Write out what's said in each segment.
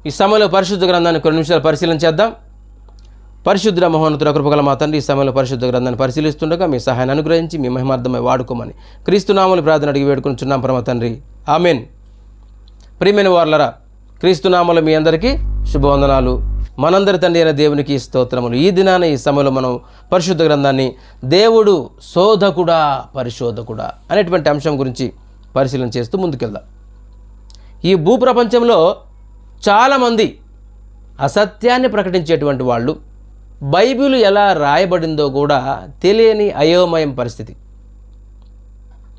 ఈ సమయంలో పరిశుద్ధ గ్రంథాన్ని కొన్ని నిమిషాలు పరిశీలన చేద్దాం. పరిశుద్ధ మహోన్నతుల కృపగల మా తండ్రి, ఈ సమయంలో పరిశుద్ధ గ్రంథాన్ని పరిశీలిస్తుండగా మీ సహాయాన్ని అనుగ్రహించి మీ మహిమార్థమై వాడుకోమని క్రీస్తునామములు ప్రార్థన అడిగి వేడుకొనిచున్నాం పరమ తండ్రి, ఆమెన్. ప్రియమైన వారలారా, క్రీస్తునామములో మీ అందరికీ శుభవందనాలు. మనందరి తండ్రి అయిన దేవునికి స్తోత్రములు. ఈ దినాన ఈ సమయంలో మనం పరిశుద్ధ గ్రంథాన్ని దేవుడు శోధకుడా పరిశోధకుడా అనేటువంటి అంశం గురించి పరిశీలన చేస్తూ ముందుకెళ్దాం. ఈ భూప్రపంచంలో చాలామంది అసత్యాన్ని ప్రకటించేటువంటి వాళ్ళు బైబిల్ ఎలా రాయబడిందో కూడా తెలియని అయోమయం పరిస్థితి.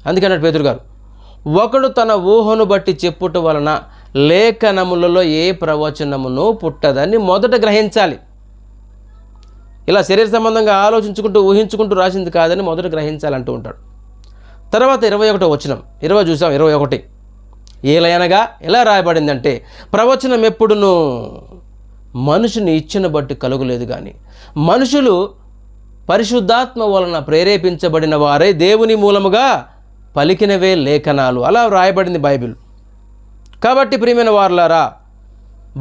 అందుకన్నాడు పేతురు గారు, ఒకడు తన ఊహను బట్టి చెప్పుట వలన లేఖనములలో ఏ ప్రవచనమును పుట్టదని మొదట గ్రహించాలి. ఇలా శరీర సంబంధంగా ఆలోచించుకుంటూ ఊహించుకుంటూ రాసింది కాదని మొదట గ్రహించాలంటూ ఉంటాడు. తర్వాత 21వ వచనం 20 చూసాం. 21 ఏలయనగా ఎలా రాయబడిందంటే, ప్రవచనం ఎప్పుడునూ మనుషుని ఇచ్చిన బట్టి కలుగులేదు, కానీ మనుషులు పరిశుద్ధాత్మ వలన ప్రేరేపించబడిన వారే దేవుని మూలముగా పలికినవే లేఖనాలు. అలా రాయబడింది బైబిల్. కాబట్టి ప్రియమైన వారలారా,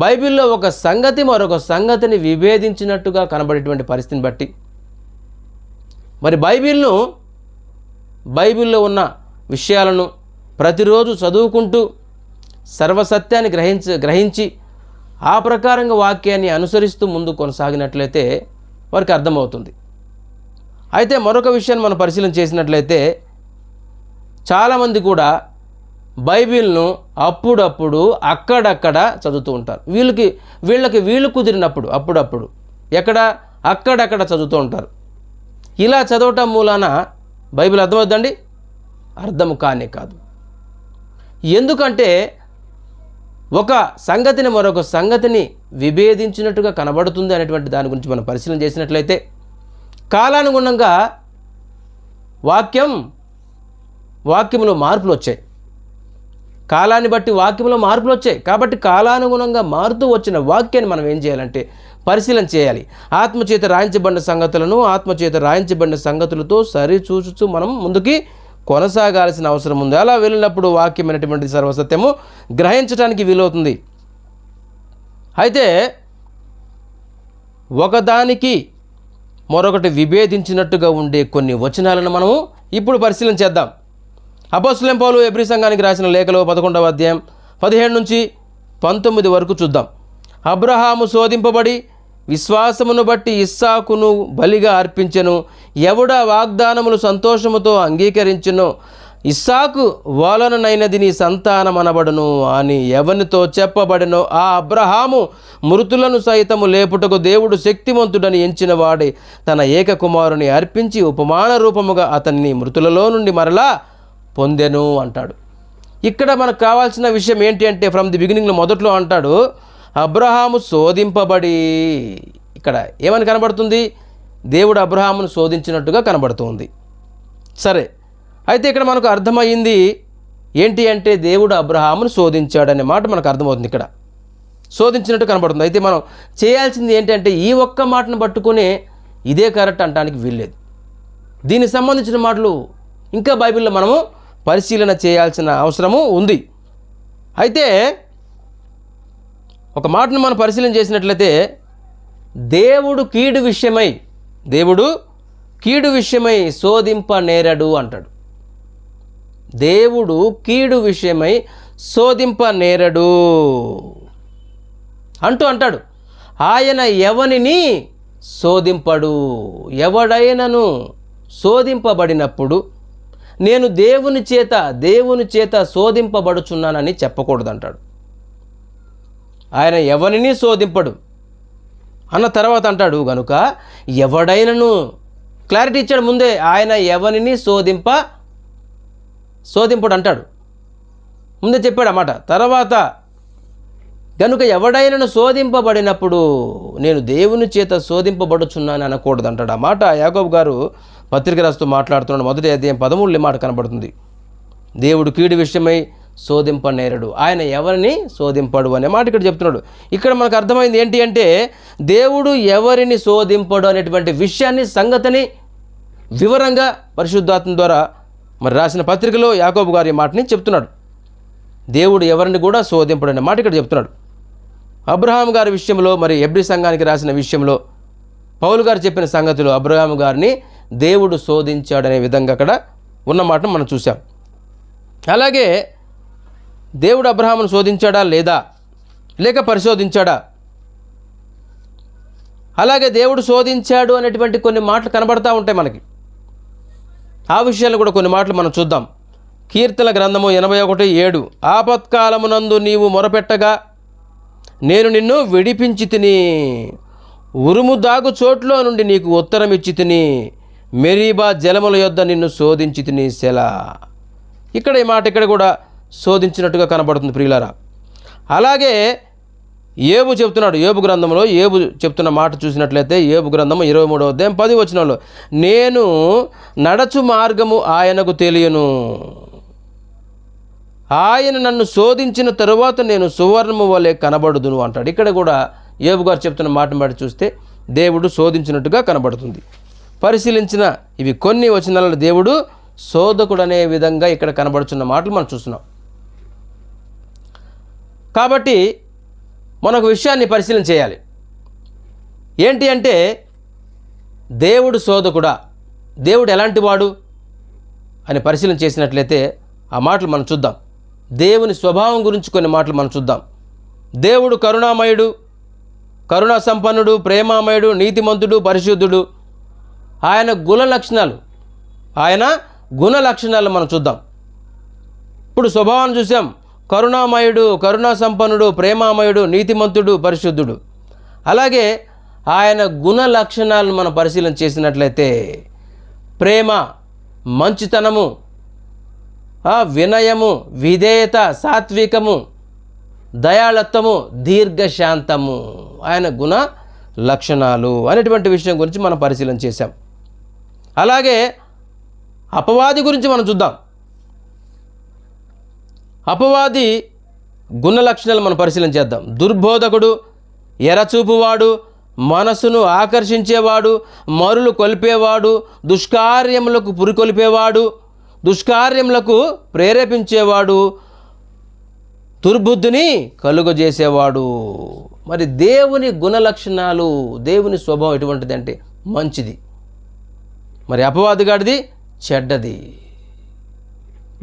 బైబిల్లో ఒక సంగతి మరొక సంగతిని విభేదించినట్టుగా కనబడేటువంటి పరిస్థితిని బట్టి మరి బైబిల్లో ఉన్న విషయాలను ప్రతిరోజు చదువుకుంటూ సర్వసత్యాన్ని గ్రహించి ఆ ప్రకారంగా వాక్యాన్ని అనుసరిస్తూ ముందు కొనసాగినట్లయితే వారికి అర్థమవుతుంది. అయితే మరొక విషయాన్ని మనం పరిశీలన చేసినట్లయితే చాలామంది కూడా బైబిల్ను అప్పుడప్పుడు అక్కడక్కడ చదువుతూ ఉంటారు. వీళ్ళకి వీలు కుదిరినప్పుడు అప్పుడప్పుడు అక్కడక్కడ చదువుతూ ఉంటారు. ఇలా చదవటం మూలాన బైబిల్ అర్థమవుతుందండి? అర్థం కానే కాదు. ఎందుకంటే ఒక సంగతిని మరొక సంగతిని విభేదించినట్టుగా కనబడుతుంది అనేటువంటి దాని గురించి మనం పరిశీలన చేసినట్లయితే కాలానుగుణంగా వాక్యంలో మార్పులు వచ్చాయి. కాలాన్ని బట్టి వాక్యంలో మార్పులు వచ్చాయి. కాబట్టి కాలానుగుణంగా మారుతూ వచ్చిన వాక్యాన్ని మనం ఏం చేయాలంటే పరిశీలన చేయాలి. ఆత్మచేత రాయించబడిన సంగతులను ఆత్మచేత రాయించబడిన సంగతులతో సరిచూచుతూ మనం ముందుకి కొనసాగాల్సిన అవసరం ఉంది. అలా వెళ్ళినప్పుడు వాక్యమైనటువంటి సర్వసత్యము గ్రహించడానికి వీలవుతుంది. అయితే ఒకదానికి మరొకటి విభేదించినట్టుగా ఉండే కొన్ని వచనాలను మనము ఇప్పుడు పరిశీలన చేద్దాం. అపోస్తలుడైన పౌలు ఎబ్రీ సంఘానికి రాసిన లేఖలో 11వ అధ్యాయం 17 నుంచి 19 వరకు చూద్దాం. అబ్రహాము శోధింపబడి విశ్వాసమును బట్టి ఇస్సాకును బలిగా అర్పించెను. ఎవడ వాగ్దానములు సంతోషముతో అంగీకరించెనో ఇస్సాకు వలననైనది నీ సంతానమనబడును అని ఎవనితో చెప్పబడినో ఆ అబ్రహాము మృతులను సైతము లేపుటకు దేవుడు శక్తిమంతుడని ఎంచిన వాడే తన ఏకకుమారుని అర్పించి ఉపమాన రూపముగా అతన్ని మృతులలో నుండి మరలా పొందెను అంటాడు. ఇక్కడ మనకు కావాల్సిన విషయం ఏంటి అంటే ఫ్రమ్ ది బిగినింగ్లో మొదట్లో అంటాడు అబ్రహాము శోధింపబడి. ఇక్కడ ఏమని కనబడుతుంది? దేవుడు అబ్రహామును శోధించినట్టుగా కనబడుతుంది. సరే, అయితే ఇక్కడ మనకు అర్థమయ్యింది ఏంటి అంటే దేవుడు అబ్రహామును శోధించాడనే మాట మనకు అర్థమవుతుంది. ఇక్కడ శోధించినట్టు కనబడుతుంది. అయితే మనం చేయాల్సింది ఏంటంటే ఈ ఒక్క మాటను పట్టుకుని ఇదే కరెక్ట్ అనడానికి వీల్లేదు. దీనికి సంబంధించిన మాటలు ఇంకా బైబిల్లో మనము పరిశీలన చేయాల్సిన అవసరము ఉంది. అయితే ఒక మాటను మనం పరిశీలన చేసినట్లయితే దేవుడు కీడు విషయమై శోధింప నేరడు అంటాడు. దేవుడు కీడు విషయమై శోధింప నేరడు అంటాడు. ఆయన ఎవనిని శోధింపడు. ఎవడైనను శోధింపబడినప్పుడు నేను దేవుని చేత శోధింపబడుచున్నానని చెప్పకూడదంటాడు. ఆయన ఎవరిని శోధింపడు అన్న తర్వాత అంటాడు గనుక ఎవడైనను క్లారిటీ ఇచ్చాడు ముందే. ఆయన ఎవరిని శోధింపడు అంటాడు, ముందే చెప్పాడు అన్నమాట. తర్వాత గనుక ఎవడైనను శోధింపబడినప్పుడు నేను దేవుని చేత శోధింపబడుచున్నాను అనకూడదు అంటాడు. ఆ మాట యాకోబు గారు పత్రిక రాస్తూ మాట్లాడుతున్నాడు. 1వ అధ్యాయం 13 మాట కనబడుతుంది. దేవుడు కీడు విషయమై శోధింప నేరడు, ఆయన ఎవరిని శోధింపడు అనే మాట ఇక్కడ చెప్తున్నాడు. ఇక్కడ మనకు అర్థమైంది ఏంటి అంటే దేవుడు ఎవరిని శోధింపడు అనేటువంటి విషయాన్ని సంగతిని వివరంగా పరిశుద్ధాత్మ ద్వారా మరి రాసిన పత్రికలో యాకోబు గారి మాటని చెప్తున్నాడు. దేవుడు ఎవరిని కూడా శోధింపడు అనే మాట ఇక్కడ చెప్తున్నాడు. అబ్రహాం గారి విషయంలో, మరి హెబ్రీ సంఘానికి రాసిన విషయంలో పౌలు గారు చెప్పిన సంగతులు అబ్రహాం గారిని దేవుడు శోధించాడనే విధంగా అక్కడ ఉన్న మాటను మనం చూసాం. అలాగే దేవుడు అబ్రహామును శోధించాడా లేదా, లేక పరిశోధించాడా? అలాగే దేవుడు శోధించాడు అనేటువంటి కొన్ని మాటలు కనబడతా ఉంటాయి మనకి. ఆ విషయాలు కూడా కొన్ని మాటలు మనం చూద్దాం. కీర్తన గ్రంథము 81:7, ఆపత్కాలమునందు నీవు మొరపెట్టగా నేను నిన్ను విడిపించి తిని, ఉరుము దాగు చోట్లో నుండి నీకు ఉత్తరం ఇచ్చి తిని, మెరీబా జలముల యొద్ద నిన్ను శోధించి తిని సెలా. ఇక్కడ ఈ మాట ఇక్కడ కూడా శోధించినట్టుగా కనబడుతుంది ప్రియులారా. అలాగే యోబు చెప్తున్నాడు, యోబు గ్రంథంలో యోబు చెప్తున్న మాట చూసినట్లయితే యోబు గ్రంథము 23వ అధ్యాయం 10వ వచనంలో, నేను నడచు మార్గము ఆయనకు తెలియను, ఆయన నన్ను శోధించిన తరువాత నేను సువర్ణము వలె కనబడుదును అంటాడు. ఇక్కడ కూడా యోబు గారు చెప్తున్న మాటను బట్టి చూస్తే దేవుడు శోధించినట్టుగా కనబడుతుంది. పరిశీలించిన ఇవి కొన్ని వచనాలలో దేవుడు శోధకుడు అనే విధంగా ఇక్కడ కనబడుతున్న మాటలు మనం చూస్తున్నాం. కాబట్టి మనకు విషయాన్ని పరిశీలన చేయాలి. ఏంటి అంటే, దేవుడు శోధకుడా, దేవుడు ఎలాంటి వాడు అని పరిశీలన చేసినట్లయితే ఆ మాటలు మనం చూద్దాం. దేవుని స్వభావం గురించి కొన్ని మాటలు మనం చూద్దాం. దేవుడు కరుణామయుడు, కరుణా సంపన్నుడు, ప్రేమామయుడు, నీతిమంతుడు, పరిశుద్ధుడు. ఆయన గుణ లక్షణాలు మనం చూద్దాం. ఇప్పుడు స్వభావాన్ని చూసాం. కరుణామయుడు, కరుణా సంపన్నుడు, ప్రేమామయుడు, నీతిమంతుడు, పరిశుద్ధుడు. అలాగే ఆయన గుణ లక్షణాలను మనం పరిశీలన చేసినట్లయితే ప్రేమ, మంచితనము, వినయము, విధేయత, సాత్వికము, దయాళత్వము, దీర్ఘశాంతము ఆయన గుణ లక్షణాలు అనేటువంటి విషయం గురించి మనం పరిశీలన చేశాం. అలాగే అపవాది గురించి మనం చూద్దాం. అపవాది గుణ లక్షణాలు మనం పరిశీలన చేద్దాం. దుర్బోధకుడు, ఎరచూపువాడు, మనసును ఆకర్షించేవాడు, మరులు కొలిపేవాడు, దుష్కార్యములకు పురికొల్పేవాడు, దుష్కార్యములకు ప్రేరేపించేవాడు, దుర్బుద్ధిని కలుగజేసేవాడు. మరి దేవుని గుణ లక్షణాలు, దేవుని స్వభావం ఎటువంటిది అంటే మంచిది. మరి అపవాదిగాడిది చెడ్డది.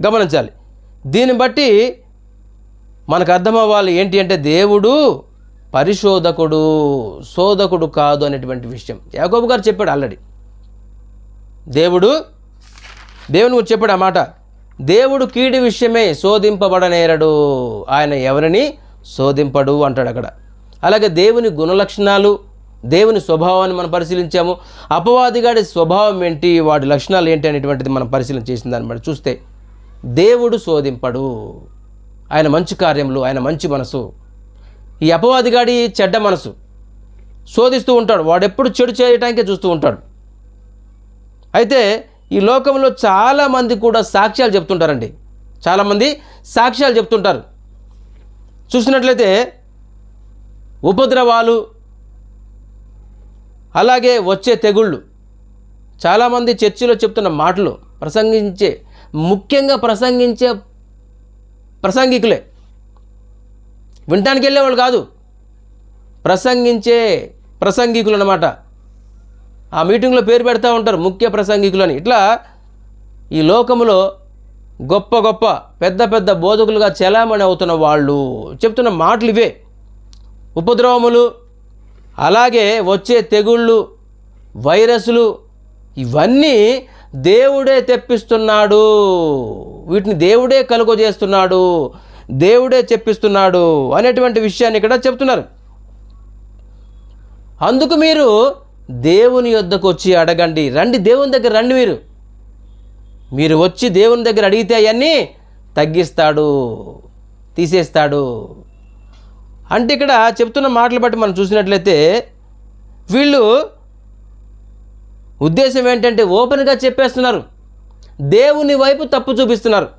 గమనించాలి. దీన్ని బట్టి మనకు అర్థమవ్వాలి ఏంటి అంటే దేవుడు పరిశోధకుడు, శోధకుడు కాదు అనేటువంటి విషయం. యాకోబు గారు చెప్పాడు ఆల్రెడీ. దేవుని గురించి చెప్పాడు ఆ మాట. దేవుడు కీడి విషయమే శోధింపబడనేరడు, ఆయన ఎవరిని శోధింపడు అంటాడు అక్కడ. అలాగే దేవుని గుణలక్షణాలు, దేవుని స్వభావాన్ని మనం పరిశీలించాము. అపవాదిగాడి స్వభావం ఏంటి, వాడి లక్షణాలు ఏంటి అనేటువంటిది మనం పరిశీలన చేసిన దాన్ని బట్టి చూస్తే దేవుడు శోధింపడు, ఆయన మంచి కార్యములు, ఆయన మంచి మనసు. ఈ అపవాదిగాడి చెడ్డ మనసు, శోధిస్తూ ఉంటాడు. వాడెప్పుడు చెడు చేయటానికే చూస్తూ ఉంటాడు. అయితే ఈ లోకంలో చాలామంది కూడా సాక్ష్యాలు చెప్తుంటారండి. చాలామంది సాక్ష్యాలు చెప్తుంటారు. చూసినట్లయితే ఉపద్రవాలు, అలాగే వచ్చే తెగుళ్ళు, చాలామంది చర్చిలో చెప్తున్న మాటలు, ముఖ్యంగా ప్రసంగించే ప్రసంగికులే, వినటానికి వెళ్ళేవాళ్ళు కాదు, ప్రసంగికులు అన్నమాట. ఆ మీటింగ్లో పేరు పెడతా ఉంటారు ముఖ్య ప్రసంగికులు అని. ఇట్లా ఈ లోకంలో గొప్ప గొప్ప పెద్ద పెద్ద బోధకులుగా చలామణి అవుతున్న వాళ్ళు చెప్తున్న మాటలు ఇవే. ఉపద్రవములు, అలాగే వచ్చే తెగుళ్ళు, వైరస్లు, ఇవన్నీ దేవుడే తెప్పిస్తున్నాడు, వీటిని దేవుడే కలుగజేస్తున్నాడు, దేవుడే చెప్పిస్తున్నాడు అనేటువంటి విషయాన్ని ఇక్కడ చెప్తున్నారు. అందుకు మీరు దేవుని యొద్దకు వచ్చి అడగండి, రండి, దేవుని దగ్గర రండి. మీరు వచ్చి దేవుని దగ్గర అడిగితే అవన్నీ తగ్గిస్తాడు, తీసేస్తాడు. అంటే ఇక్కడ చెప్తున్న మాటలు బట్టి మనం చూసినట్లయితే వీళ్ళు ఉద్దేశం ఏంటంటే ఓపెన్గా చెప్పేస్తున్నారు, దేవుని వైపు తప్పు చూపిస్తున్నారు.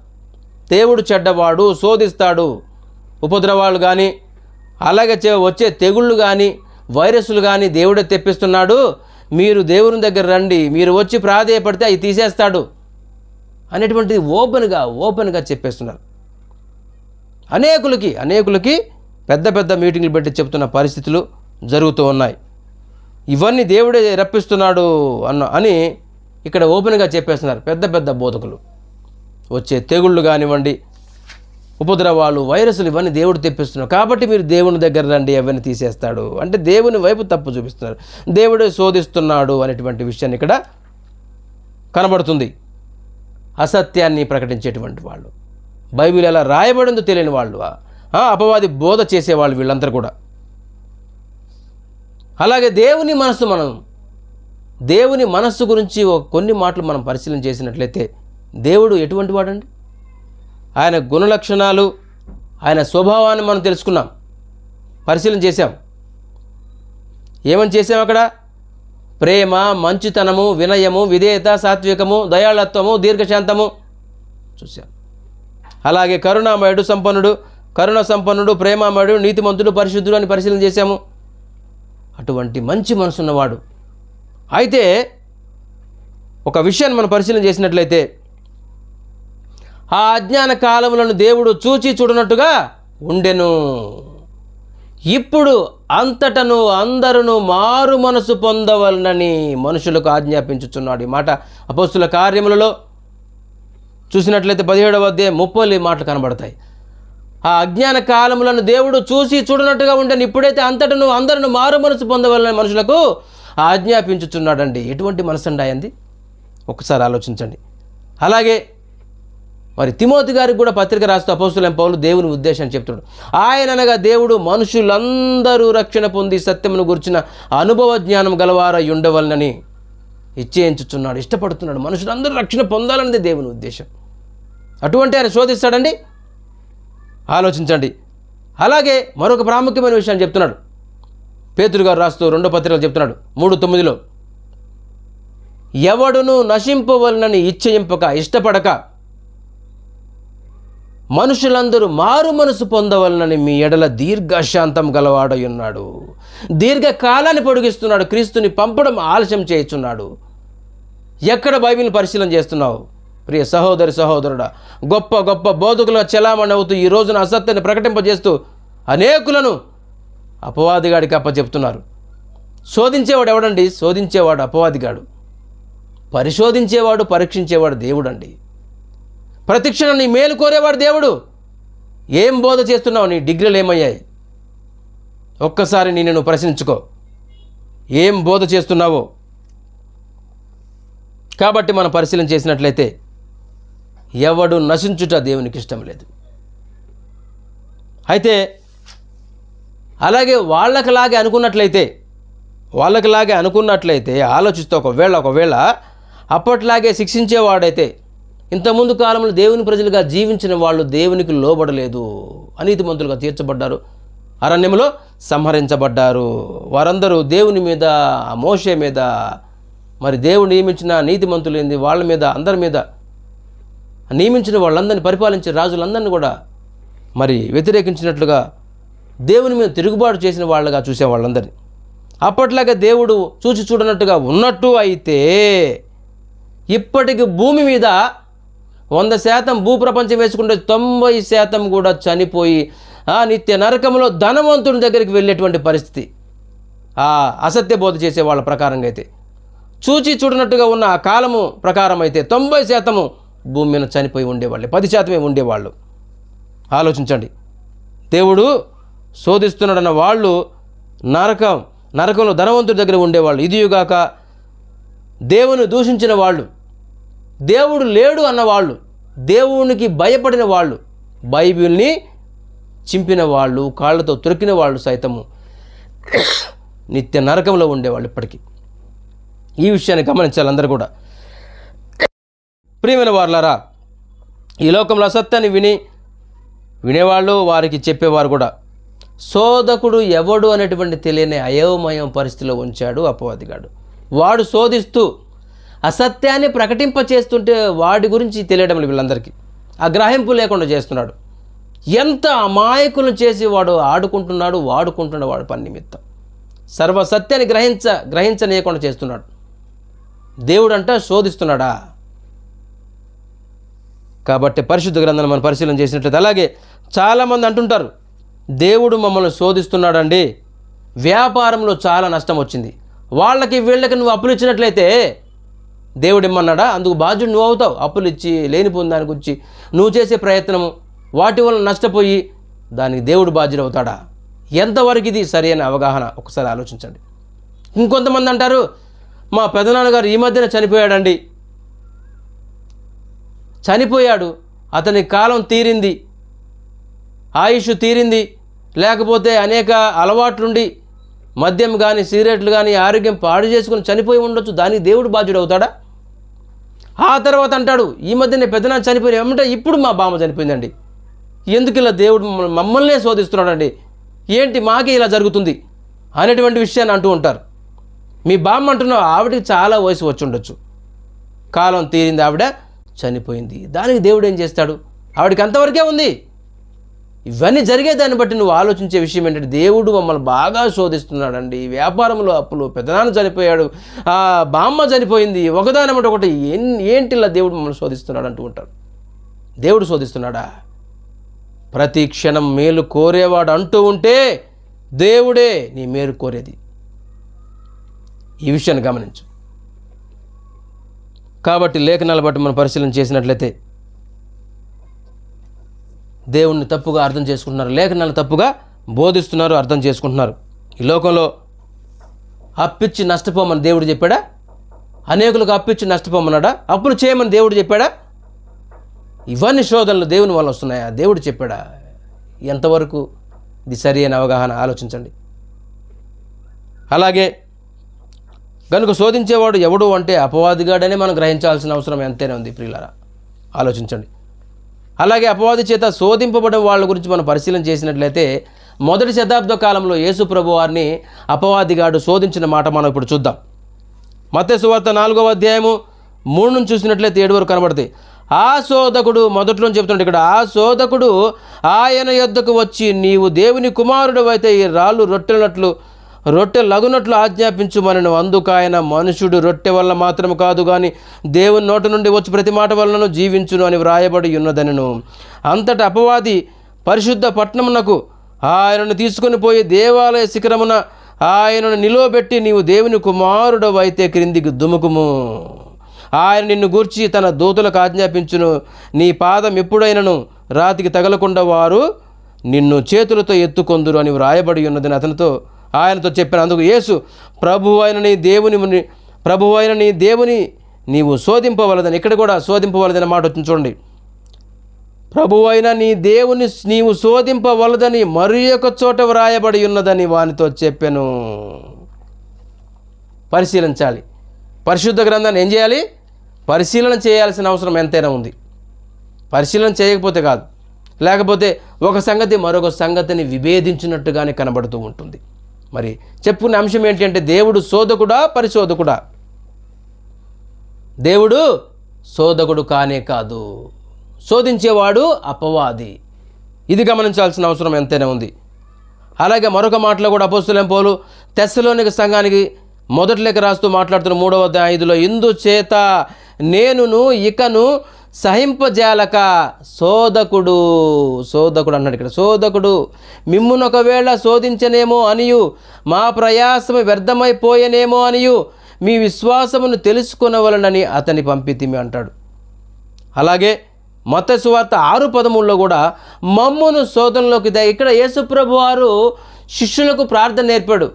దేవుడు చెడ్డవాడు, శోధిస్తాడు, ఉపద్రవాలు కానీ, అలాగే వచ్చే తెగుళ్ళు కానీ, వైరస్లు కానీ దేవుడే తెప్పిస్తున్నాడు, మీరు దేవుని దగ్గర రండి, మీరు వచ్చి ప్రాధేయపడితే అవి తీసేస్తాడు అనేటువంటిది ఓపెన్గా చెప్పేస్తున్నారు. అనేకులకి పెద్ద పెద్ద మీటింగ్లు పెట్టి చెప్తున్న పరిస్థితులు జరుగుతూ ఉన్నాయి. ఇవన్నీ దేవుడే రప్పిస్తున్నాడు అని ఇక్కడ ఓపెన్గా చెప్పేస్తున్నారు పెద్ద పెద్ద బోధకులు. వచ్చే తెగుళ్ళు కానివ్వండి, ఉపద్రవాలు, వైరస్లు ఇవన్నీ దేవుడు తెప్పిస్తున్నాడు. కాబట్టి మీరు దేవుని దగ్గర రండి, అవన్నీ తీసేస్తాడు అంటే దేవుని వైపు తప్పు చూపిస్తున్నారు. దేవుడే శోధిస్తున్నాడు అనేటువంటి విషయాన్ని ఇక్కడ కనబడుతుంది. అసత్యాన్ని ప్రకటించేటువంటి వాళ్ళు, బైబిల్ ఎలా రాయబడిందో తెలియని వాళ్ళు, అపవాది బోధ చేసేవాళ్ళు వీళ్ళందరూ కూడా. అలాగే దేవుని మనస్సు గురించి కొన్ని మాటలు మనం పరిశీలన చేసినట్లయితే దేవుడు ఎటువంటి వాడండి? ఆయన గుణలక్షణాలు, ఆయన స్వభావాన్ని మనం తెలుసుకున్నాం, పరిశీలన చేశాం. ఏమని చేసాం అక్కడ? ప్రేమ, మంచితనము, వినయము, విధేయత, సాత్వికము, దయాళత్వము, దీర్ఘశాంతము చూశాం. అలాగే కరుణ సంపన్నుడు, ప్రేమామయుడు, నీతిమంతుడు, పరిశుద్ధుడు అని పరిశీలన చేశాము. అటువంటి మంచి మనసున్నవాడు. అయితే ఒక విషయాన్ని మనం పరిశీలన చేసినట్లయితే ఆ అజ్ఞాన కాలములను దేవుడు చూచి చూడనట్టుగా ఉండెను. ఇప్పుడు అంతటను అందరును మారు మనసు పొందవలనని మనుషులకు ఆజ్ఞాపించుచున్నాడు. ఈ మాట అపోస్తుల కార్యములలో చూసినట్లయితే 17వ అధ్యాయం 30 మాటలు కనబడతాయి. ఆ అజ్ఞాన కాలములను దేవుడు చూసి చూడనట్టుగా ఉండని ఇప్పుడైతే అంతటను అందరిని మారు మనసు పొందవలనని మనుషులకు ఆజ్ఞాపించుచున్నాడండి. ఎటువంటి మనసు అండి అయింది? ఒకసారి ఆలోచించండి. అలాగే మరి తిమోతి గారికి కూడా పత్రిక రాస్తూ అపోస్తలుడైన పౌలు దేవుని ఉద్దేశాన్ని చెప్తున్నాడు. ఆయన అనగా దేవుడు మనుషులందరూ రక్షణ పొంది సత్యమును గురించిన అనుభవ జ్ఞానం గలవారై ఉండవలనని ఇచ్చేయించుచున్నాడు, ఇష్టపడుతున్నాడు. మనుషులందరూ రక్షణ పొందాలన్నది దేవుని ఉద్దేశం. అటువంటి ఆయన శోధిస్తాడండి? ఆలోచించండి. అలాగే మరొక ప్రాముఖ్యమైన విషయాన్ని చెప్తున్నాడు. పేతురు గారు రాస్తూ 2వ పత్రికలో చెప్తున్నాడు 3:9 ఎవడును నశింపవలనని ఇచ్చయింపక ఇష్టపడక మనుషులందరూ మారు మనసు పొందవలనని మీ ఎడల దీర్ఘశాంతం గలవాడై ఉన్నాడు. దీర్ఘకాలాన్ని పొడిగిస్తున్నాడు. క్రీస్తుని పంపడం ఆలస్యం చేయుచున్నాడు. ఎక్కడ బైబిల్ని పరిశీలన చేస్తున్నావు ప్రియ సహోదరుడా? గొప్ప గొప్ప బోధకులుగా చెలామణి అవుతూ ఈ రోజున అసత్యాన్ని ప్రకటింపజేస్తూ అనేకులను అపవాదిగాడికి అప్పచెప్తున్నారు. శోధించేవాడు ఎవడండి? శోధించేవాడు అపవాదిగాడు. పరిశోధించేవాడు, పరీక్షించేవాడు దేవుడండి. ప్రతిక్షణం నీ మేలు కోరేవాడు దేవుడు. ఏం బోధ చేస్తున్నావు? నీ డిగ్రీలు ఏమయ్యాయి? ఒక్కసారి నేను ప్రశ్నించుకో, ఏం బోధ చేస్తున్నావో. కాబట్టి మనం పరిశీలన చేసినట్లయితే ఎవడు నశించుట దేవునికి ఇష్టం లేదు. అయితే అలాగే వాళ్ళకిలాగే అనుకున్నట్లయితే ఆలోచిస్తూ ఒకవేళ అప్పట్లాగే శిక్షించేవాడైతే ఇంతకుముందు కాలంలో దేవుని ప్రజలుగా జీవించిన వాళ్ళు దేవునికి లోబడలేదు, అనీతిమంతులుగా తీర్చబడ్డారు, అరణ్యంలో సంహరించబడ్డారు. వారందరూ దేవుని మీద, మోషే మీద, మరి దేవుడు నియమించిన నీతిమంతులు ఏంది వాళ్ళ మీద, అందరి మీద నియమించిన వాళ్ళందరినీ, పరిపాలించే రాజులందరినీ కూడా మరి వ్యతిరేకించినట్లుగా దేవుని మీద తిరుగుబాటు చేసిన వాళ్ళగా చూసే వాళ్ళందరినీ. అప్పట్లాగా దేవుడు చూసి చూడనట్టుగా ఉన్నట్టు అయితే ఇప్పటికి భూమి మీద 100% భూప్రపంచం వేసుకుంటే 90% కూడా చనిపోయి నిత్య నరకంలో ధనవంతుడి దగ్గరికి వెళ్ళేటువంటి పరిస్థితి. ఆ అసత్య బోధ చేసే వాళ్ళ ప్రకారంగా అయితే, చూచి చూడనట్టుగా ఉన్న ఆ కాలము ప్రకారం అయితే 90% భూమి మీద చనిపోయి ఉండేవాళ్ళు, 10% ఉండేవాళ్ళు. ఆలోచించండి. దేవుడు శోధిస్తున్నాడన్న వాళ్ళు నరకంలో ధనవంతుడి దగ్గర ఉండేవాళ్ళు. ఇదియుగాక దేవుని దూషించిన వాళ్ళు, దేవుడు లేడు అన్నవాళ్ళు, దేవునికి భయపడిన వాళ్ళు, బైబిల్ని చింపిన వాళ్ళు, కాళ్ళతో తొరికిన వాళ్ళు సైతము నిత్య నరకంలో ఉండేవాళ్ళు ఇప్పటికీ. ఈ విషయాన్ని గమనించాలి అందరూ కూడా. ప్రియమైన వారలారా, ఈ లోకంలో అసత్యాన్ని వినేవాళ్ళు, వారికి చెప్పేవారు కూడా శోధకుడు ఎవడు అనేటువంటి తెలియని అయోమయం పరిస్థితిలో ఉంచాడు అపవాదిగాడు. వాడు శోధిస్తూ అసత్యాన్ని ప్రకటింపచేస్తుంటే వాడి గురించి తెలియడం వీళ్ళందరికీ ఆ గ్రహింపు లేకుండా చేస్తున్నాడు. ఎంత అమాయకులను చేసి వాడు ఆడుకుంటున్నాడు, వాడుకుంటున్నాడు వాడు పని నిమిత్తం. సర్వసత్యాన్ని గ్రహించనీయకుండా చేస్తున్నాడు. దేవుడంట శోధిస్తున్నాడా? కాబట్టి పరిశుద్ధ గ్రంథాన్ని మనం పరిశీలన చేసినట్లయితే, అలాగే చాలామంది అంటుంటారు దేవుడు మమ్మల్ని శోధిస్తున్నాడండి, వ్యాపారంలో చాలా నష్టం వచ్చింది, వాళ్ళకి వీళ్ళకి నువ్వు అప్పులు ఇచ్చినట్లయితే దేవుడు ఇమ్మన్నాడా? అందుకు బాధ్యుడు నువ్వు అవుతావు. అప్పులు ఇచ్చి లేనిపోయిన దానికి వచ్చి నువ్వు చేసే ప్రయత్నము వాటి వల్ల నష్టపోయి దానికి దేవుడు బాధ్యుడు అవుతాడా? ఎంతవరకు ఇది సరైన అవగాహన ఒకసారి ఆలోచించండి. ఇంకొంతమంది అంటారు, మా పెదనాన్నగారు ఈ మధ్యన చనిపోయాడండి, చనిపోయాడు, అతని కాలం తీరింది, ఆయుష్ తీరింది, లేకపోతే అనేక అలవాట్లుండి మద్యం కానీ సిగరెట్లు కానీ ఆరోగ్యం పాడు చేసుకుని చనిపోయి ఉండొచ్చు, దానికి దేవుడు బాధ్యుడు అవుతాడా? ఆ తర్వాత అంటాడు, ఈ మధ్య నేను పెద్దనాన్న చనిపోయిన ఏమంటే ఇప్పుడు మా బామ్మ చనిపోయిందండి, ఎందుకు ఇలా దేవుడు మమ్మల్నే శోధిస్తున్నాడండి, ఏంటి మాకే ఇలా జరుగుతుంది అనేటువంటి విషయాన్ని అంటూ ఉంటారు. మీ బామ్మ అంటున్నావు, ఆవిడకి చాలా వయసు వచ్చి ఉండొచ్చు, కాలం తీరింది, ఆవిడ చనిపోయింది, దానికి దేవుడు ఏం చేస్తాడు? ఆవిడకి అంతవరకే ఉంది. ఇవన్నీ జరిగేదాన్ని బట్టి నువ్వు ఆలోచించే విషయం ఏంటంటే, దేవుడు మమ్మల్ని బాగా శోధిస్తున్నాడండి, వ్యాపారంలో అప్పులు, పెద్దనాన్న చనిపోయాడు, బామ్మ చనిపోయింది, ఒకదానమాట ఒకటి, ఏంటిలా దేవుడు మమ్మల్ని శోధిస్తున్నాడు అంటూ ఉంటారు. దేవుడు శోధిస్తున్నాడా? ప్రతి క్షణం మేలు కోరేవాడు అంటూ ఉంటే దేవుడే నీ మేలు కోరేది. ఈ విషయాన్ని గమనించు. కాబట్టి లేఖనాల బట్టి మనం పరిశీలన చేసినట్లయితే దేవుణ్ణి తప్పుగా అర్థం చేసుకుంటున్నారు, లేఖనాలు తప్పుగా బోధిస్తున్నారు, అర్థం చేసుకుంటున్నారు. ఈ లోకంలో అప్పిచ్చి నష్టపోమని దేవుడు చెప్పాడా? అనేకులకు అప్పిచ్చి నష్టపోమన్నాడా? అప్పులు చేయమని దేవుడు చెప్పాడా? ఇవన్నీ శోధనలు దేవుని వల్ల వస్తున్నాయా? దేవుడు చెప్పాడా? ఎంతవరకు ఇది సరి అయిన అవగాహన ఆలోచించండి. అలాగే కనుక శోధించేవాడు ఎవడు అంటే అపవాదిగాడనే మనం గ్రహించాల్సిన అవసరం ఎంతైనా ఉంది ప్రియులారా, ఆలోచించండి. అలాగే అపవాది చేత శోధింపబడిన వాళ్ళ గురించి మనం పరిశీలన చేసినట్లయితే మొదటి శతాబ్ద కాలంలో యేసు ప్రభు వారిని అపవాదిగాడు శోధించిన మాట మనం ఇప్పుడు చూద్దాం. మత్తయి సువార్త 4వ అధ్యాయము 3 నుంచి చూసినట్లయితే 7 వరకు కనబడతాయి. ఆ శోధకుడు మొదట్లో చెప్తున్నాడు ఇక్కడ, ఆ శోధకుడు ఆయన యొద్దకు వచ్చి, నీవు దేవుని కుమారుడు అయితే ఈ రాళ్ళు రొట్టె లగునట్లు ఆజ్ఞాపించుమనను. అందుకు ఆయన, మనుషుడు రొట్టె వల్ల మాత్రం కాదు కానీ దేవుని నోటి నుండి వచ్చి ప్రతి మాట వలన జీవించును అని వ్రాయబడి ఉన్నదనను. అంతటా అపవాది పరిశుద్ధ పట్టణమునకు ఆయనను తీసుకొని పోయి దేవాలయ శిఖరమున ఆయనను నిలువబెట్టి, నీవు దేవుని కుమారుడు అయితే క్రిందికి దుముకుము, ఆయన నిన్ను గూర్చి తన దూతలకు ఆజ్ఞాపించును, నీ పాదం ఎప్పుడైనను రాతికి తగలకుండా వారు నిన్ను చేతులతో ఎత్తుకొందురు అని వ్రాయబడి ఉన్నదని ఆయనతో చెప్పాను. అందుకు యేసు, ప్రభువైన నీ దేవుని నీవు శోధింపవలదని, ఇక్కడ కూడా శోధింపవలదని మాట వచ్చింది చూడండి. ప్రభువైన నీ దేవుని నీవు శోధింపవలదని మరి ఒక చోట వ్రాయబడి ఉన్నదని వానితో చెప్పాను. పరిశీలించాలి. పరిశుద్ధ గ్రంథాన్ని ఏం చేయాలి? పరిశీలన చేయాల్సిన అవసరం ఎంతైనా ఉంది. పరిశీలన చేయకపోతే కాదు, లేకపోతే ఒక సంగతి మరొక సంగతిని విభేదించినట్టుగానే కనబడుతూ ఉంటుంది. మరి చెప్పుకునే అంశం ఏంటి అంటే, దేవుడు శోధకుడా పరిశోధకుడా? దేవుడు శోధకుడు కానే కాదు, శోధించేవాడు అపవాది. ఇది గమనించాల్సిన అవసరం ఎంతైనా ఉంది. అలాగే మరొక మాటలో కూడా అపోస్తలుడైన పౌలు తెస్సలోనిక సంఘానికి మొదటి లేఖ రాస్తూ మాట్లాడుతున్న 3వ అధ్యాయం 5లో, ఇందుచేత నేనును ఇకను సహింపజాలక శోధకుడు అన్నాడు ఇక్కడ. శోధకుడు మిమ్మును ఒకవేళ శోధించనేమో అనియు, మా ప్రయాసము వ్యర్థమైపోయేనేమో అనియు మీ విశ్వాసమును తెలుసుకొనవలనని అతని పంపితిమి అంటాడు. అలాగే మత్తయి సువార్త 6:13లో కూడా మమ్మును శోధనలోకి ఇక్కడ యేసుప్రభు వారు శిష్యులకు ప్రార్థన నేర్పాడు.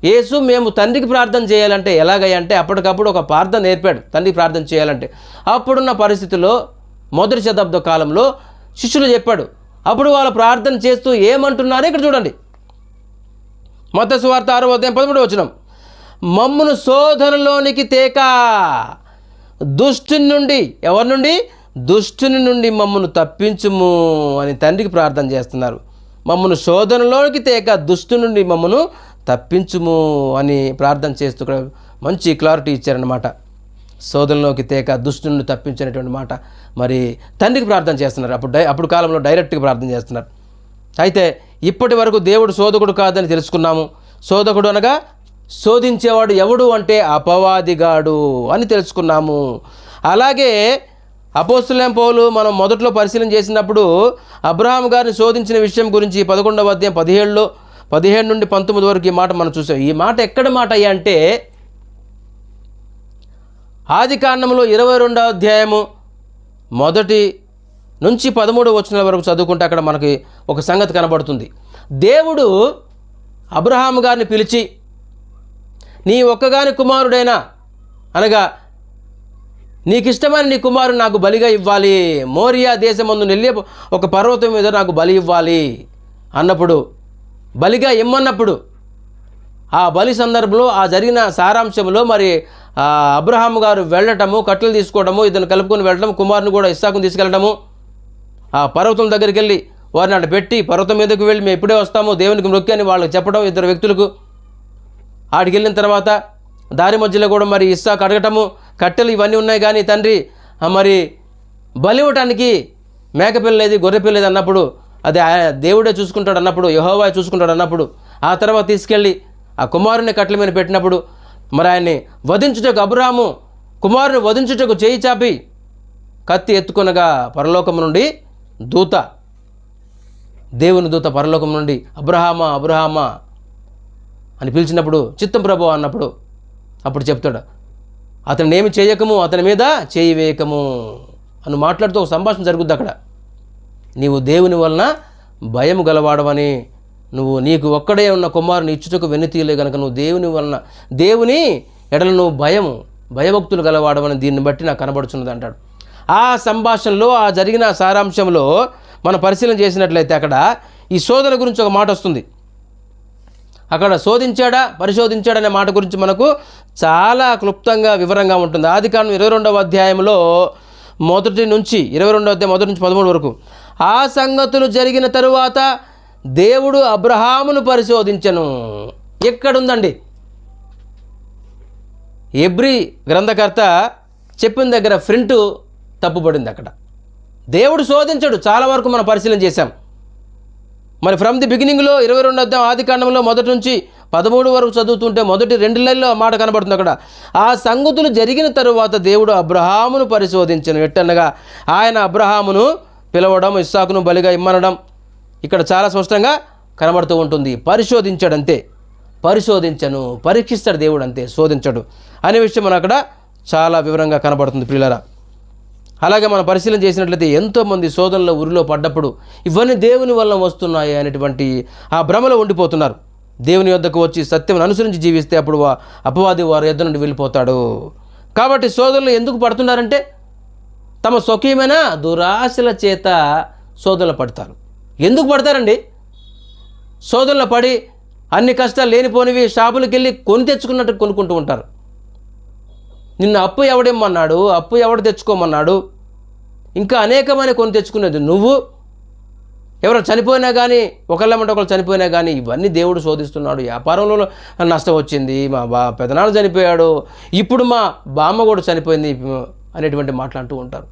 యేసు మేము తండ్రికి ప్రార్థన చేయాలంటే ఎలాగంటే అప్పటికప్పుడు ఒక ప్రార్థన నేర్పాడు. తండ్రికి ప్రార్థన చేయాలంటే అప్పుడున్న పరిస్థితుల్లో మొదటి శతాబ్ద కాలంలో శిష్యులు చెప్పాడు. అప్పుడు వాళ్ళు ప్రార్థన చేస్తూ ఏమంటున్నారో ఇక్కడ చూడండి. మత్తయి సువార్త 6వ అధ్యాయం 13వ వచనం, మమ్మును శోధనలోనికి తేక దుష్టుని నుండి, ఎవరి నుండి? దుష్టుని నుండి మమ్మను తప్పించుము అని తండ్రికి ప్రార్థన చేస్తున్నారు. మమ్మను శోధనలోనికి తేక దుష్టు నుండి మమ్మను తప్పించుము అని ప్రార్థన చేస్తూ మంచి క్లారిటీ ఇచ్చారన్నమాట. శోధనలోకి తేక దుష్టు నుండి తప్పించినటువంటి మాట మరి తండ్రికి ప్రార్థన చేస్తున్నారు. అప్పుడు కాలంలో డైరెక్ట్గా ప్రార్థన చేస్తున్నారు. అయితే ఇప్పటి వరకు దేవుడు శోధకుడు కాదని తెలుసుకున్నాము. శోధకుడు అనగా శోధించేవాడు ఎవడు అంటే అపవాదిగాడు అని తెలుసుకున్నాము. అలాగే అపోస్తలుడైన పౌలు మనం మొదట్లో పరిశీలన చేసినప్పుడు అబ్రహాం గారిని శోధించిన విషయం గురించి 11వ అధ్యాయం 17 నుండి 19 వరకు ఈ మాట మనం చూసాం. ఈ మాట ఎక్కడ మాట అయ్యా అంటే ఆదికాండంలో 22వ అధ్యాయము 1 నుంచి 13 వచనాల వరకు చదువుకుంటే అక్కడ మనకి ఒక సంగతి కనబడుతుంది. దేవుడు అబ్రహాం గారిని పిలిచి, నీ ఒక్కగాని కుమారుడైనా అనగా నీకిష్టమైన నీ కుమారుడు నాకు బలిగా ఇవ్వాలి, మోరియా దేశమందు నెల్లి ఒక పర్వతం మీద నాకు బలి ఇవ్వాలి అన్నప్పుడు, బలిగా ఇమ్మన్నప్పుడు ఆ బలి సందర్భంలో ఆ జరిగిన సారాంశంలో మరి అబ్రహాం గారు వెళ్ళటము, కట్టెలు తీసుకోవడము, ఇద్దరు కలుపుకొని వెళ్ళడం, కుమారుని కూడా ఇస్సాకుని తీసుకెళ్ళడము, ఆ పర్వతం దగ్గరికి వెళ్ళి వారిని అక్కడ పెట్టి పర్వతం మీదకి వెళ్ళి మేము ఇప్పుడే వస్తాము దేవునికి మొక్కి అని వాళ్ళకి చెప్పడం, ఇద్దరు వ్యక్తులకు. ఆడికి వెళ్ళిన తర్వాత దారి మధ్యలో కూడా మరి ఇస్సాకు అడగటము, కట్టెలు ఇవన్నీ ఉన్నాయి కానీ తండ్రి మరి బలి ఇవ్వటానికి మేకపిల్ల లేదు, గొర్రెపిల్ల లేదు అన్నప్పుడు, అది దేవుడే చూసుకుంటాడు అన్నప్పుడు, యెహోవా చూసుకుంటాడు అన్నప్పుడు, ఆ తర్వాత తీసుకెళ్ళి ఆ కుమారుని కట్టెల మీద పెట్టినప్పుడు మరి ఆయన్ని వధించుటకు అబ్రహాము కుమారుని వధించుటకు చేయి చాపి కత్తి ఎత్తుకొనగా పరలోకం నుండి దూత, దేవుని దూత పరలోకం నుండి అబ్రహామా అబ్రహామా అని పిలిచినప్పుడు, చిత్తం ప్రభు అన్నప్పుడు అప్పుడు చెప్తాడు, అతన్ని ఏమి చేయకము, అతని మీద చేయి వేయకము అని మాట్లాడుతూ ఒక సంభాషణ జరుగుద్ది అక్కడ. నీవు దేవుని వలన భయం గలవాడవని, నువ్వు నీకు ఒక్కడే ఉన్న కుమారుని ఇచ్చుటకు వెన్నుతీయలే కనుక నువ్వు దేవుని ఎడల నువ్వు భయభక్తులు గలవాడవని దీన్ని బట్టి నాకు కనబడుచున్నది అంటాడు. ఆ సంభాషణలో ఆ జరిగిన సారాంశంలో మనం పరిశీలన చేసినట్లయితే అక్కడ ఈ శోధన గురించి ఒక మాట వస్తుంది. అక్కడ శోధించాడా పరిశోధించాడనే మాట గురించి మనకు చాలా క్లుప్తంగా వివరంగా ఉంటుంది. ఆదికాండం 22వ అధ్యాయంలో 1 నుంచి 13 వరకు, ఆ సంగతులు జరిగిన తరువాత దేవుడు అబ్రహామును పరిశోధించెను. ఎక్కడుందండి? ఎబ్రీ గ్రంథకర్త చెప్పిన దగ్గర ప్రింట్ తప్పుపడింది. అక్కడ దేవుడు శోధించడు. చాలా వరకు మనం పరిశీలన చేశాం. మరి ఫ్రమ్ ది బిగినింగ్లో 22వ అధ్యాయం ఆదికాండంలో 1 నుంచి 13 వరకు చదువుతుంటే మొదటి 2 లైన్లో మాట కనబడుతుంది. అక్కడ ఆ సంగతులు జరిగిన తరువాత దేవుడు అబ్రహామును పరిశోధించను. ఎట్టనగా ఆయన అబ్రహామును పిలవడం, ఇస్సాకును బలిగా ఇమ్మనడం ఇక్కడ చాలా స్పష్టంగా కనబడుతూ ఉంటుంది. పరిశోధించాడంతే, పరిశోధించను, పరీక్షిస్తాడు దేవుడు అంతే, శోధించడు అనే విషయం మనం అక్కడ చాలా వివరంగా కనబడుతుంది ప్రియులారా. అలాగే మనం పరిశీలన చేసినట్లయితే ఎంతోమంది శోధనలో ఉరిలో పడ్డప్పుడు ఇవన్నీ దేవుని వల్ల వస్తున్నాయి అనేటువంటి ఆ భ్రమలో ఉండిపోతున్నారు. దేవుని యొద్దకు వచ్చి సత్యం అనుసరించి జీవిస్తే అప్పుడు అపవాది వారి యొద్ద నుండి వెళ్ళిపోతాడు. కాబట్టి శోధనలు ఎందుకు పడుతున్నారంటే తమ స్వకీయమైన దురాశల చేత శోధనలు పడతారు. ఎందుకు పడతారండి? శోధనలు పడి అన్ని కష్టాలు లేనిపోనివి షాపులకు వెళ్ళి కొని తెచ్చుకున్నట్టు కొనుక్కుంటూ ఉంటారు. నిన్ను అప్పు ఎవడేమన్నాడు, అప్పు ఎవడు తెచ్చుకోమన్నాడు, ఇంకా అనేకమైన కొని తెచ్చుకునేది నువ్వు. ఎవరు చనిపోయినా కానీ, ఒకళ్ళమంటే ఒకళ్ళు చనిపోయినా కానీ ఇవన్నీ దేవుడు శోధిస్తున్నాడు. వ్యాపారంలో నష్టం వచ్చింది, మా పెదనాన్న చనిపోయాడు, ఇప్పుడు మా బామ్మ కూడా చనిపోయింది అనేటువంటి మాట్లాడుతూ ఉంటారు.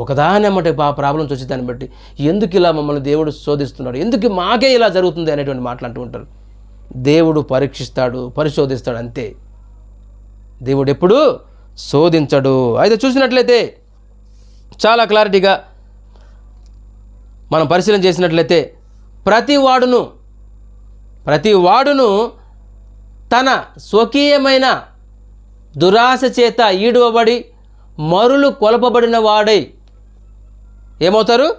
ఒకదాని అమ్మటే ప్రాబ్లమ్స్ వచ్చి దాన్ని బట్టి ఎందుకు ఇలా మమ్మల్ని దేవుడు శోధిస్తున్నాడు, ఎందుకు మాకే ఇలా జరుగుతుంది అనేటువంటి మాట్లాడుతూ ఉంటారు. దేవుడు పరీక్షిస్తాడు, పరిశోధిస్తాడు అంతే. దేవుడు ఎప్పుడు శోధించడు. అయితే చూసినట్లయితే చాలా క్లారిటీగా మనం పరిశీలన చేసినట్లయితే ప్రతి వాడును తన స్వకీయమైన దురాశ చేత ఈడవబడి మరులు కొలపబడిన వాడై ఏమవుతారు?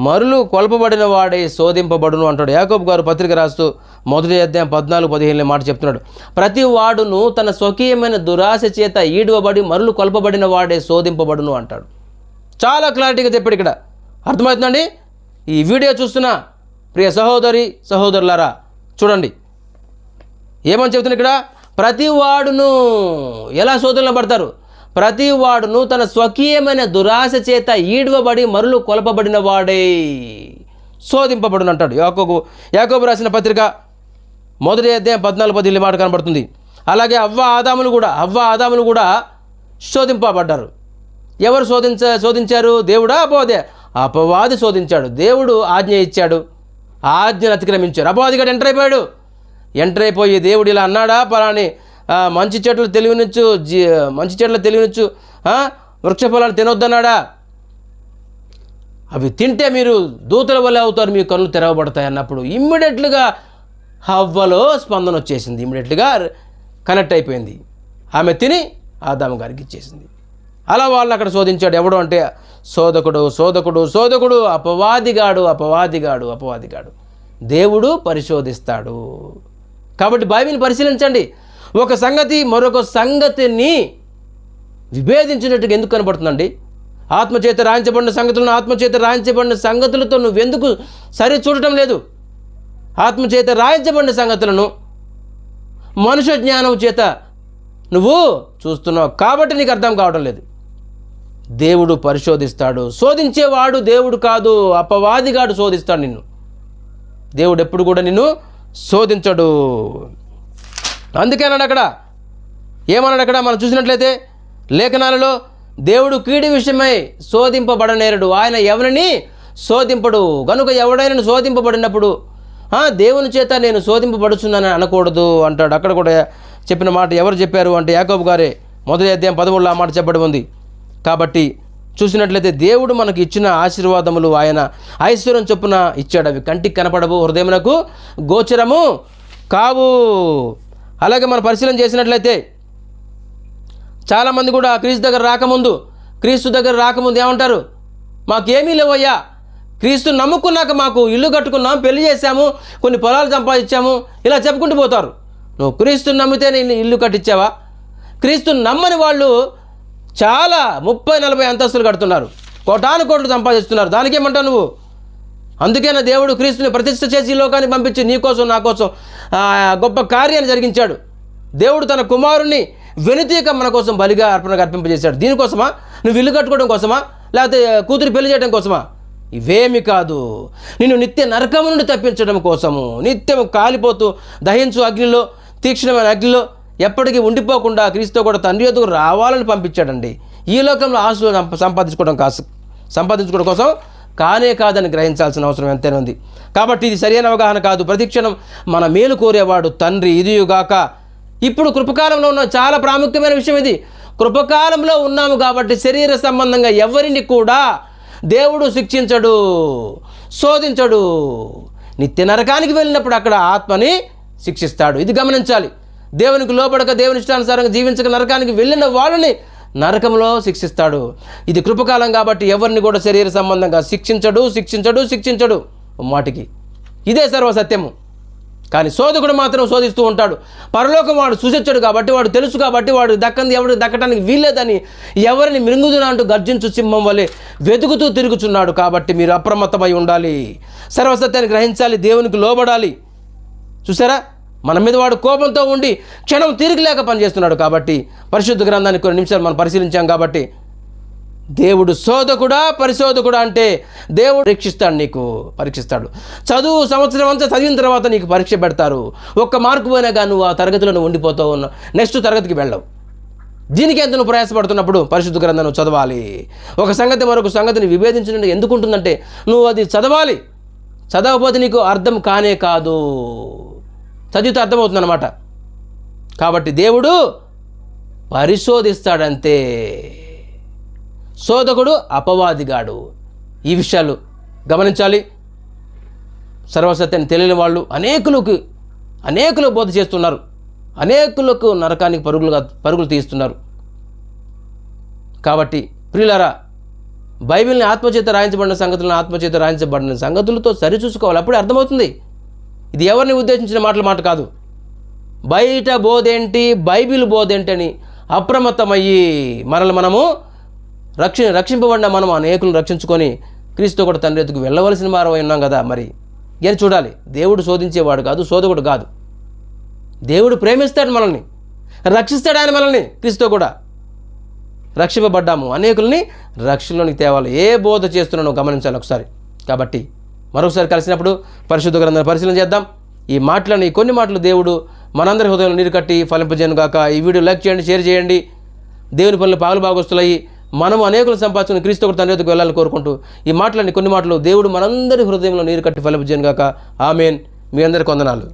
మరులు కొలపబడిన వాడై శోధింపబడును అంటాడు. యాకోబు గారు పత్రిక రాస్తూ 1వ అధ్యాయం 14-15 మాట చెప్తున్నాడు. ప్రతి వాడును తన స్వకీయమైన దురాశ చేత ఈడవబడి మరులు కొలపబడిన వాడే శోధింపబడును అంటాడు. చాలా క్లారిటీగా చెప్పాడు ఇక్కడ. అర్థమవుతుందండి? ఈ వీడియో చూస్తున్న ప్రియ సహోదరులారా చూడండి ఏమని చెబుతున్నా ఇక్కడ. ప్రతి వాడును ఎలా శోధనలో పడతారు? ప్రతి వాడును తన స్వకీయమైన దురాశ చేత ఈడవబడి మరులు కొలపబడిన వాడే శోధింపబడును అంటాడు. యాకోబు రాసిన పత్రిక 1వ అధ్యాయం 14-15 మాట కనబడుతుంది. అలాగే అవ్వ ఆదాములు కూడా శోధింపబడ్డారు. ఎవరు శోధించారు? దేవుడా? అపవాది శోధించాడు. దేవుడు ఆజ్ఞ ఇచ్చాడు, ఆజ్ఞను అతిక్రమించారు. అపవాది గడు ఎంటర్ అయిపోయి దేవుడు ఇలా అన్నాడా పలాని మంచి చెట్లు తెలివినిచ్చు వృక్ష ఫలాలు తినొద్దన్నాడా, అవి తింటే మీరు దూతల వల్ల అవుతారు, మీ కళ్ళు తెరవబడతాయి అన్నప్పుడు ఇమ్మీడియట్లుగా హవ్వలో స్పందన వచ్చేసింది, ఇమ్మీడియట్లుగా కనెక్ట్ అయిపోయింది. ఆమె తిని ఆదాము గారికి ఇచ్చేసింది. అలా వాళ్ళు అక్కడ శోధించాడు. ఎవడు అంటే శోధకుడు, శోధకుడు, శోధకుడు, అపవాదిగాడు, అపవాదిగాడు, అపవాదిగాడు. దేవుడు పరిశోధిస్తాడు. కాబట్టి బైబిల్ పరిశీలించండి. ఒక సంగతి మరొక సంగతిని విభేదించినట్టుగా ఎందుకు కనబడుతుందండి? ఆత్మచేత రాయించబడిన సంగతులను ఆత్మచేత రాయించబడిన సంగతులతో నువ్వెందుకు సరి చూడటం లేదు? ఆత్మచేత రాయించబడిన సంగతులను మనుష్య జ్ఞానం చేత నువ్వు చూస్తున్నావు కాబట్టి నీకు అర్థం కావడం లేదు. దేవుడు పరిశోధిస్తాడు. శోధించేవాడు దేవుడు కాదు, అపవాదిగాడు శోధిస్తాడు నిన్ను. దేవుడు ఎప్పుడు కూడా నిన్ను శోధించడు. అందుకే అన్నాడు అక్కడ, ఏమన్నాడు అక్కడ మనం చూసినట్లయితే లేఖనాలలో, దేవుడు కీడి విషయమై శోధింపబడనేరడు, ఆయన ఎవరిని శోధింపడు. కనుక ఎవడైనా శోధింపబడినప్పుడు దేవుని చేత నేను శోధింపబడుచున్నానని అనకూడదు అంటాడు. అక్కడ కూడా చెప్పిన మాట ఎవరు చెప్పారు అంటే యాకోబు గారే. మొదటి అధ్యాయం 13లో ఆ మాట చెప్పబడి ఉంది. కాబట్టి చూసినట్లయితే దేవుడు మనకి ఇచ్చిన ఆశీర్వాదములు ఆయన ఐశ్వర్యం చొప్పున ఇచ్చాడు. అవి కంటికి కనపడవు, హృదయమునకు గోచరము కావు. అలాగే మనం పరిశీలన చేసినట్లయితే చాలామంది కూడా క్రీస్తు దగ్గర రాకముందు ఏమంటారు? మాకేమీ లేవయ్యా, క్రీస్తు నమ్ముకున్నాక మాకు ఇల్లు కట్టుకున్నాం, పెళ్లి చేశాము, కొన్ని పొలాలు సంపాదించాము, ఇలా చెప్పుకుంటూ పోతారు. నువ్వు క్రీస్తుని నమ్మితే నేను ఇల్లు కట్టించావా? క్రీస్తుని నమ్మని వాళ్ళు చాలా 30-40 అంతస్తులు కడుతున్నారు, కోటాను కోట్లు సంపాదిస్తున్నారు. దానికేమంటావు నువ్వు? అందుకేనా దేవుడు క్రీస్తుని ప్రతిష్ఠ చేసి ఈ లోకాన్ని పంపించి నీ కోసం నా కోసం గొప్ప కార్యాన్ని జరిగించాడు. దేవుడు తన కుమారుణ్ణి వెనుతీక మన కోసం బలిగా అర్పణగా అర్పింపజేశాడు. దీనికోసమా? నువ్వు ఇల్లు కట్టుకోవడం కోసమా? లేకపోతే కూతురు పెళ్లి చేయడం కోసమా? ఇవేమి కాదు, నిన్ను నిత్య నరకము నుండి తప్పించడం కోసము. నిత్యం కాలిపోతూ దహించు అగ్నిలో, తీక్షణమైన అగ్నిలో ఎప్పటికీ ఉండిపోకుండా క్రీస్తు కూడా తండ్రి యొద్దకు రావాలని పంపించాడండి. ఈ లోకంలో ఆశలు సంపాదించుకోవడం కోసం కాదని గ్రహించాల్సిన అవసరం ఎంతైనా ఉంది. కాబట్టి ఇది సరైన అవగాహన కాదు. ప్రతిక్షణం మన మేలు కోరేవాడు తండ్రి. ఇదియుగాక ఇప్పుడు కృపకాలంలో ఉన్న చాలా ప్రాముఖ్యమైన విషయం ఇది. కృపకాలంలో ఉన్నాము కాబట్టి శరీర సంబంధంగా ఎవరిని కూడా దేవుడు శిక్షించడు, శోధించడు. నిత్య నరకానికి వెళ్ళినప్పుడు అక్కడ ఆత్మని శిక్షిస్తాడు. ఇది గమనించాలి. దేవునికి లోబడక దేవుని ఇష్టానుసారంగా జీవించక నరకానికి వెళ్ళిన వాళ్ళని నరకంలో శిక్షిస్తాడు. ఇది కృపకాలం కాబట్టి ఎవరిని కూడా శరీర సంబంధంగా శిక్షించడు మాటికి. ఇదే సర్వసత్యము. కానీ శోధకుడు మాత్రం శోధిస్తూ ఉంటాడు. పరలోకం వాడు చూసొచ్చాడు కాబట్టి, వాడు తెలుసు కాబట్టి, వాడు దక్కంది ఎవరికి దక్కడానికి వీల్లేదని ఎవరిని మింగుదునా అంటూ గర్జించు సింహం వలె వెతుకుతూ తిరుగుచున్నాడు. కాబట్టి మీరు అప్రమత్తమై ఉండాలి, సర్వసత్యాన్ని గ్రహించాలి, దేవునికి లోబడాలి. చూసారా, మన మీద వాడు కోపంతో ఉండి క్షణం తీరికలేక పనిచేస్తున్నాడు. కాబట్టి పరిశుద్ధ గ్రంథాన్ని కొన్ని నిమిషాలు మనం పరిశీలించాం. కాబట్టి దేవుడు శోధకుడా పరిశోధకుడా అంటే దేవుడు పరీక్షిస్తాడు. చదువు సంవత్సరం అంతా చదివిన తర్వాత నీకు పరీక్ష పెడతారు. ఒక్క మార్కు పోయినా కానీ నువ్వు ఆ తరగతిలో నువ్వు ఉండిపోతావు, నెక్స్ట్ తరగతికి వెళ్ళవు. దీనికి ఎంత నువ్వు ప్రయాసపడుతున్నప్పుడు పరిశుద్ధ గ్రంథాన్ని చదవాలి. ఒక సంగతి మరొక సంగతిని విభేదించడం ఎందుకు ఉంటుందంటే నువ్వు అది చదవాలి. చదవకపోతే నీకు అర్థం కాదు, చదివితే అర్థమవుతుందన్నమాట. కాబట్టి దేవుడు పరిశోధిస్తాడంతే. శోధకుడు అపవాదిగాడు. ఈ విషయాలు గమనించాలి. సర్వసత్యాన్ని తెలియని వాళ్ళు అనేకులు బోధ చేస్తున్నారు, అనేకులకు నరకానికి పరుగులు తీస్తున్నారు. కాబట్టి ప్రియులారా, బైబిల్ని ఆత్మచేత రాయించబడిన సంగతులను ఆత్మచేత రాయించబడిన సంగతులతో సరిచూసుకోవాలి. అప్పుడే అర్థమవుతుంది. ఇది ఎవరిని ఉద్దేశించిన మాట కాదు. బయట బోధేంటి, బైబిల్ బోధేంటి అని అప్రమత్తమయ్యి మనము రక్షింపబడిన మనం అనేకులను రక్షించుకొని క్రీస్తు కూడా తండ్రి ఎద్దుకు వెళ్ళవలసిన వారు ఉన్నాం కదా. మరి ఏం చూడాలి? దేవుడు శోధించేవాడు కాదు, శోధకుడు కాదు. దేవుడు ప్రేమిస్తాడు, మనల్ని రక్షిస్తాడు. ఆయన మనల్ని క్రీస్తు కూడా రక్షింపబడ్డాము, అనేకుల్ని రక్షణలోనికి తేవాలి. ఏ బోధ చేస్తున్నానో గమనించాలి ఒకసారి. కాబట్టి మరొకసారి కలిసినప్పుడు పరిశుద్ధ గ్రంథాన్ని పరిశీలన చేద్దాం. ఈ కొన్ని మాటలు దేవుడు మనందరి హృదయంలో నీరు కట్టి ఫలింపజేయను గాక. ఈ వీడియో లైక్ చేయండి, షేర్ చేయండి. దేవుని పనులు పాలు భాగస్తులయ్యి మనము అనేకులు సంపాదించుకుని క్రీస్తు కూడా తండ్రి వద్దకు వెళ్ళాలని కోరుకుంటూ కొన్ని మాటలు దేవుడు మనందరి హృదయంలో నీరు కట్టి ఫలింపజేయను గాక. ఆమేన్. మీ అందరికీ వందనాలు.